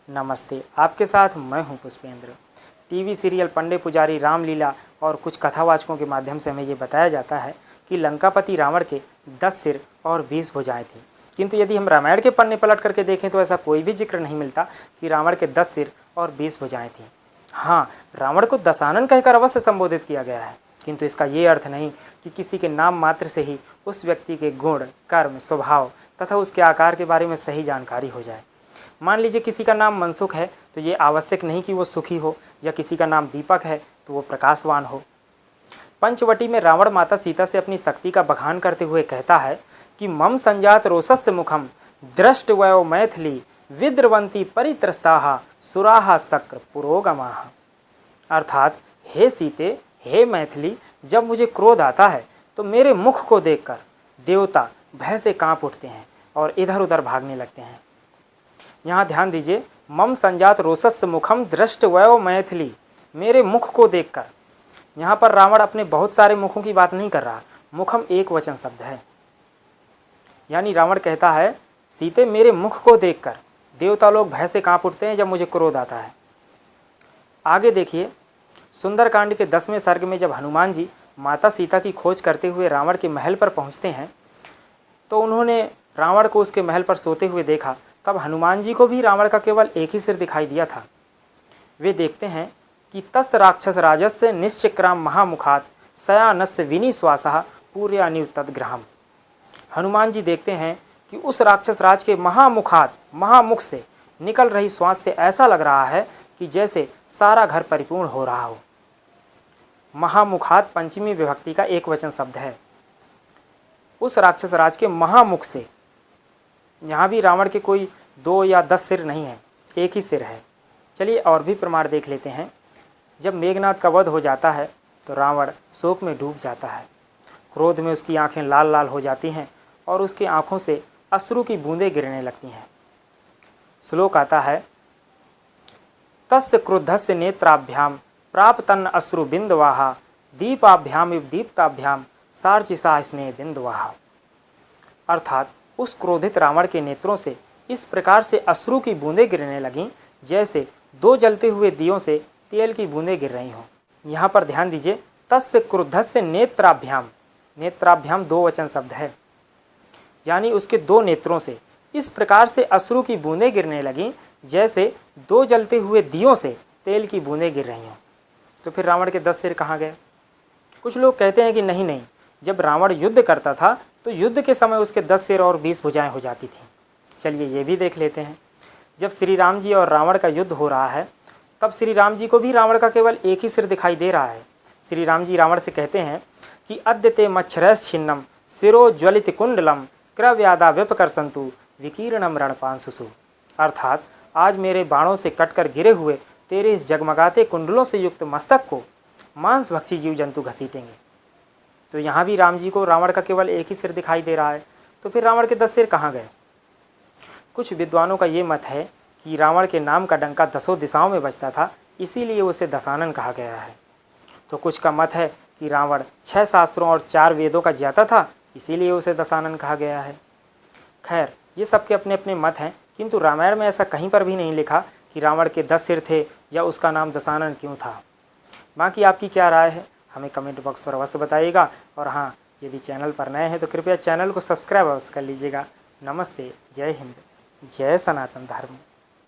नमस्ते, आपके साथ मैं हूं पुष्पेंद्र। टीवी सीरियल पंडे पुजारी रामलीला और कुछ कथावाचकों के माध्यम से हमें ये बताया जाता है कि लंकापति रावण के 10 सिर और 20 भुजाएं थीं। किंतु यदि हम रामायण के पन्ने पलट करके देखें तो ऐसा कोई भी जिक्र नहीं मिलता कि रावण के 10 सिर और 20 भुजाएं थीं। हाँ, रावण को दशानन कहकर अवश्य संबोधित किया गया है, किंतु इसका ये अर्थ नहीं कि किसी के नाम मात्र से ही उस व्यक्ति के गुण, कर्म, स्वभाव तथा उसके आकार के बारे में सही जानकारी हो जाए। मान लीजिए किसी का नाम मनसुख है तो ये आवश्यक नहीं कि वो सुखी हो, या किसी का नाम दीपक है तो वो प्रकाशवान हो। पंचवटी में रावण माता सीता से अपनी शक्ति का बखान करते हुए कहता है कि मम संजात रोषस्य मुखम दृष्टवयो मैथिली विद्रवंती परित्रस्ताः सुराः शक्र पुरोगमाः। अर्थात हे सीते, हे मैथिली, जब मुझे क्रोध आता है तो मेरे मुख को देखकर देवता भय से कांप उठते हैं और इधर उधर भागने लगते हैं। यहाँ ध्यान दीजिए, मम संजात रोषस्य मुखम दृष्टवयो मैथिली, मेरे मुख को देखकर। यहाँ पर रावण अपने बहुत सारे मुखों की बात नहीं कर रहा, मुखम एक वचन शब्द है। यानी रावण कहता है सीते, मेरे मुख को देखकर देवता लोग भय से कांप उठते हैं जब मुझे क्रोध आता है। आगे देखिए, सुंदरकांड के 10वें सर्ग में जब हनुमान जी माता सीता की खोज करते हुए रावण के महल पर पहुँचते हैं तो उन्होंने रावण को उसके महल पर सोते हुए देखा। तब हनुमान जी को भी रावण का केवल एक ही सिर दिखाई दिया था। वे देखते हैं कि तस् राक्षस राजस्य निश्चक्राम महामुखात शयानस्य विनिश्वासः पूर्यानिव तद्ग्रहम। हनुमान जी देखते हैं कि उस राक्षस राज के महामुख से निकल रही श्वास से ऐसा लग रहा है कि जैसे सारा घर परिपूर्ण हो रहा हो। महामुखात पंचमी विभक्ति का एक वचन शब्द है। उस राक्षस राज के महामुख से, यहाँ भी रावण के कोई 2 या 10 सिर नहीं है, एक ही सिर है। चलिए और भी प्रमाण देख लेते हैं। जब मेघनाद का वध हो जाता है तो रावण शोक में डूब जाता है। क्रोध में उसकी आंखें लाल लाल हो जाती हैं और उसकी आंखों से अश्रु की बूंदें गिरने लगती हैं। श्लोक आता है, तस्य क्रुद्धस्य नेत्राभ्याम प्राप्तन्न अश्रु बिंदवाहा दीपाभ्याम इव दीप्ताभ्याम सार्चिसा स्नेह बिंदवाहा। अर्थात उस क्रोधित रावण के नेत्रों से इस प्रकार से अश्रु की बूंदें गिरने लगीं जैसे 2 जलते हुए दियों से तेल की बूंदें गिर रही हों। यहाँ पर ध्यान दीजिए, तस्य क्रुद्धस्य नेत्राभ्याम, नेत्राभ्याम 2 वचन शब्द है। यानी उसके 2 नेत्रों से इस प्रकार से अश्रु की बूंदें गिरने लगीं जैसे 2 जलते हुए दियों से तेल की बूंदें गिर रही हों। तो फिर रावण के 10 सिर कहाँ गए? कुछ लोग कहते हैं कि नहीं, जब रावण युद्ध करता था तो युद्ध के समय उसके 10 सिर और 20 भुजाएं हो जाती थीं। चलिए ये भी देख लेते हैं। जब श्री राम जी और रावण का युद्ध हो रहा है तब श्री राम जी को भी रावण का केवल एक ही सिर दिखाई दे रहा है। श्री राम जी रावण से कहते हैं कि अद्य ते मच्छरश्छिन्नम शिरो ज्वलित कुंडलम क्रव्यादा विपकर्षन्तु विकीर्णम रणपांशुषु। अर्थात आज मेरे बाणों से कटकर गिरे हुए तेरे इस जगमगाते कुंडलों से युक्त मस्तक को मांसभक्षी जीव जंतु घसीटेंगे। तो यहाँ भी राम जी को रावण का केवल एक ही सिर दिखाई दे रहा है। तो फिर रावण के 10 सिर कहाँ गए? कुछ विद्वानों का ये मत है कि रावण के नाम का डंका 10 दिशाओं में बजता था, इसीलिए उसे दशानन कहा गया है। तो कुछ का मत है कि रावण 6 शास्त्रों और 4 वेदों का ज्ञाता था, इसीलिए उसे दशानन कहा गया है। खैर, ये सबके अपने अपने मत हैं, किंतु रामायण में ऐसा कहीं पर भी नहीं लिखा कि रावण के 10 सिर थे या उसका नाम दशानन क्यों था। बाकी आपकी क्या राय है हमें कमेंट बॉक्स पर अवश्य बताइएगा। और हाँ, यदि चैनल पर नए हैं तो कृपया चैनल को सब्सक्राइब अवश्य कर लीजिएगा। नमस्ते, जय हिंद, जय सनातन धर्म।